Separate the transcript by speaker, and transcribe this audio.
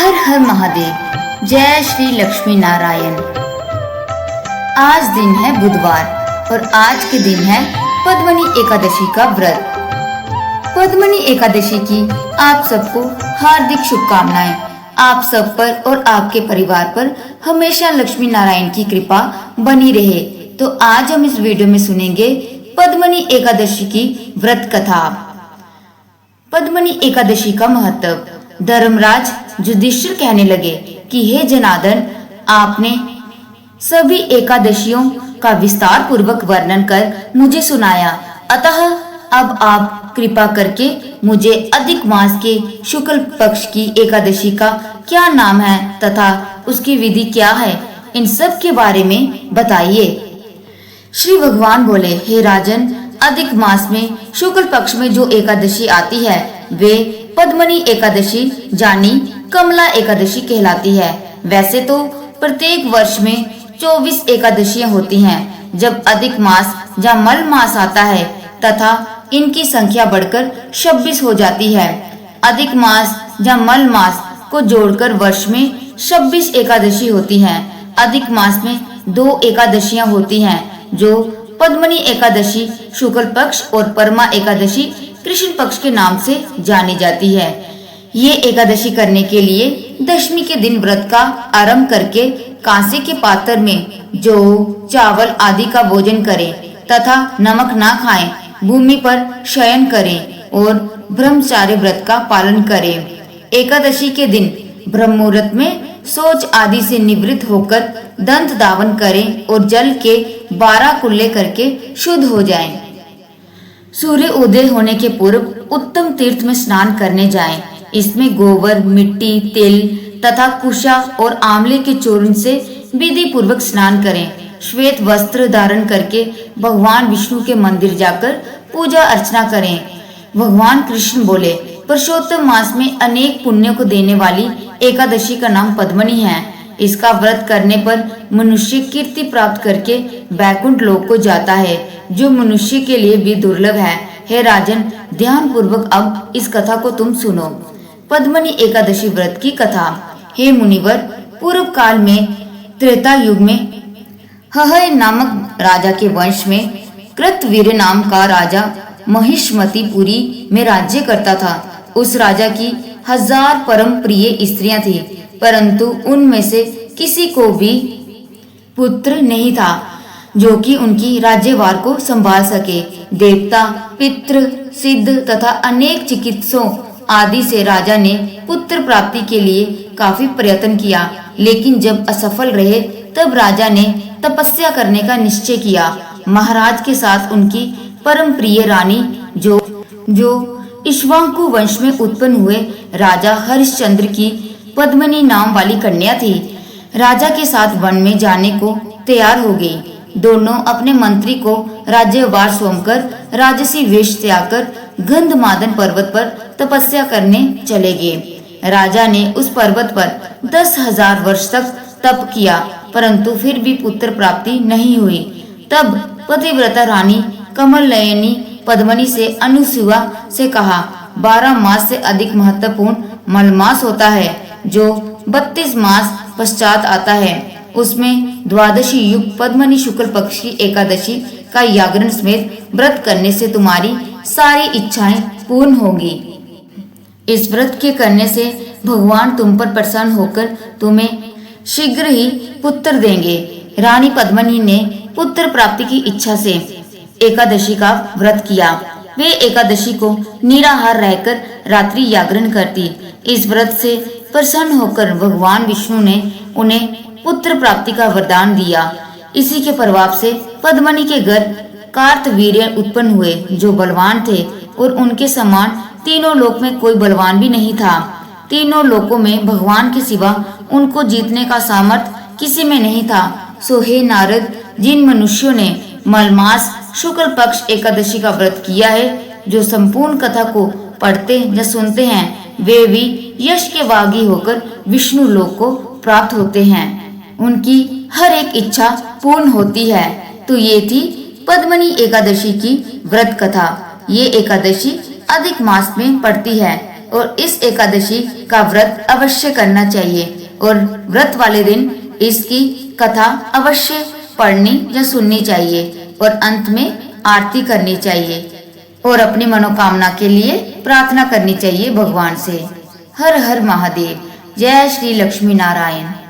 Speaker 1: हर हर महादेव। जय श्री लक्ष्मी नारायण। आज दिन है बुधवार और आज के दिन है पद्मनी एकादशी का व्रत। पद्मनी एकादशी की आप सबको हार्दिक शुभकामनाएं। आप सब पर और आपके परिवार पर हमेशा लक्ष्मी नारायण की कृपा बनी रहे। तो आज हम इस वीडियो में सुनेंगे पद्मनी एकादशी की व्रत कथा। पद्मनी एकादशी का महत्व। धर्मराज युधिष्ठिर कहने लगे कि हे जनार्दन, आपने सभी एकादशियों का विस्तार पूर्वक वर्णन कर मुझे सुनाया, अतः अब आप कृपा करके मुझे अधिक मास के शुक्ल पक्ष की एकादशी का क्या नाम है तथा उसकी विधि क्या है, इन सब के बारे में बताइए। श्री भगवान बोले, हे राजन, अधिक मास में शुक्ल पक्ष में जो एकादशी आती है वे पद्मनी एकादशी जानी कमला एकादशी कहलाती है। वैसे तो प्रत्येक वर्ष में 24 एकादशियां होती हैं। जब अधिक मास या मल मास आता है तथा इनकी संख्या बढ़कर 26 हो जाती है। अधिक मास या मल मास को जोड़कर वर्ष में 26 एकादशी होती हैं। अधिक मास में 2 एकादशियां होती हैं जो पद्मनी एकादशी शुक्ल पक्ष और परमा एकादशी कृष्ण पक्ष के नाम से जानी जाती है। ये एकादशी करने के लिए दशमी के दिन व्रत का आरंभ करके कांसे के पात्र में जौ, चावल आदि का भोजन करें तथा नमक ना खाएं, भूमि पर शयन करें और ब्रह्मचार्य व्रत का पालन करें। एकादशी के दिन ब्रह्म मुहूर्त में शौच आदि से निवृत्त होकर दंत धावन करें और जल के 12 कुल्ले करके शुद्ध हो जाएं। सूर्य उदय होने के पूर्व उत्तम तीर्थ में स्नान करने जाएं। इसमें गोबर, मिट्टी, तेल तथा कुशा और आंवले के चूर्ण से विधि पूर्वक स्नान करें। श्वेत वस्त्र धारण करके भगवान विष्णु के मंदिर जाकर पूजा अर्चना करें। भगवान कृष्ण बोले, पुरुषोत्तम मास में अनेक पुण्यों को देने वाली एकादशी का नाम पद्मनी है। इसका व्रत करने पर मनुष्य कीर्ति प्राप्त करके वैकुंठ लोक को जाता है, जो मनुष्य के लिए भी दुर्लभ है। हे राजन, ध्यान पूर्वक अब इस कथा को तुम सुनो। पद्मनी एकादशी व्रत की कथा। हे मुनिवर, पूर्व काल में त्रेता युग में हहय नामक राजा के वंश में कृतवीर्य नाम का राजा महिष्मतिपुरी में राज्य करता था। उस राजा की 1000 परम प्रिय स्त्रियां थी, परंतु उनमें से किसी को भी पुत्र नहीं था जो कि उनकी राज्यभार को संभाल सके। देवता, पितृ, सिद्ध तथा अनेक चिकित्सकों आदि से राजा ने पुत्र प्राप्ति के लिए काफी प्रयत्न किया, लेकिन जब असफल रहे तब राजा ने तपस्या करने का निश्चय किया। महाराज के साथ उनकी परम प्रिय रानी जो इक्ष्वाकु वंश में उत्पन्न हुए राजा हरिश्चंद्र की पद्मनी नाम वाली कन्या थी। राजा के साथ वन में जाने को तैयार हो गई। दोनों अपने मंत्री को राज्यभार सौंपकर राजसी वेश त्याग कर गंधमादन पर्वत पर तपस्या करने चले गए। राजा ने उस पर्वत पर 10,000 वर्ष तक तप किया, परंतु फिर भी पुत्र प्राप्ति नहीं हुई। तब पतिव्रता रानी कमलनयनी पद्मनी से अनुसुआ से कहा, 12 मास से अधिक महत्वपूर्ण मलमास होता है जो 32 मास पश्चात आता है। उसमें द्वादशी युग पद्मनी शुक्ल पक्ष की एकादशी का जागरण समेत व्रत करने से तुम्हारी सारी इच्छाएं पूर्ण होगी। इस व्रत के करने से भगवान तुम पर प्रसन्न होकर तुम्हें शीघ्र ही पुत्र देंगे। रानी पद्मनी ने पुत्र प्राप्ति की इच्छा से एकादशी का व्रत किया। वे एकादशी को निराहार रहकर रात्रि जागरण करती। इस व्रत से प्रसन्न होकर भगवान विष्णु ने उन्हें पुत्र प्राप्ति का वरदान दिया। इसी के प्रभाव से पद्मनी के गर्भ कार्तवीर्य उत्पन्न हुए, जो बलवान थे और उनके समान तीनों लोक में कोई बलवान भी नहीं था। तीनों लोकों में भगवान के सिवा उनको जीतने का सामर्थ्य किसी में नहीं था। सो हे नारद, जिन मनुष्यों ने मलमास शुक्ल पक्ष एकादशी का व्रत किया है, जो संपूर्ण कथा को पढ़ते या सुनते हैं, वे भी यश के भागी होकर विष्णु लोक को प्राप्त होते हैं। उनकी हर एक इच्छा पूर्ण होती है। तो ये थी पद्मनी एकादशी की व्रत कथा। ये एकादशी अधिक मास में पड़ती है। और इस एकादशी का व्रत अवश्य करना चाहिए और व्रत वाले दिन इसकी कथा अवश्य पढ़नी या सुननी चाहिए और अंत में आरती करनी चाहिए और अपनी मनोकामना के लिए प्रार्थना करनी चाहिए भगवान से। हर हर महादेव। जय श्री लक्ष्मी नारायण।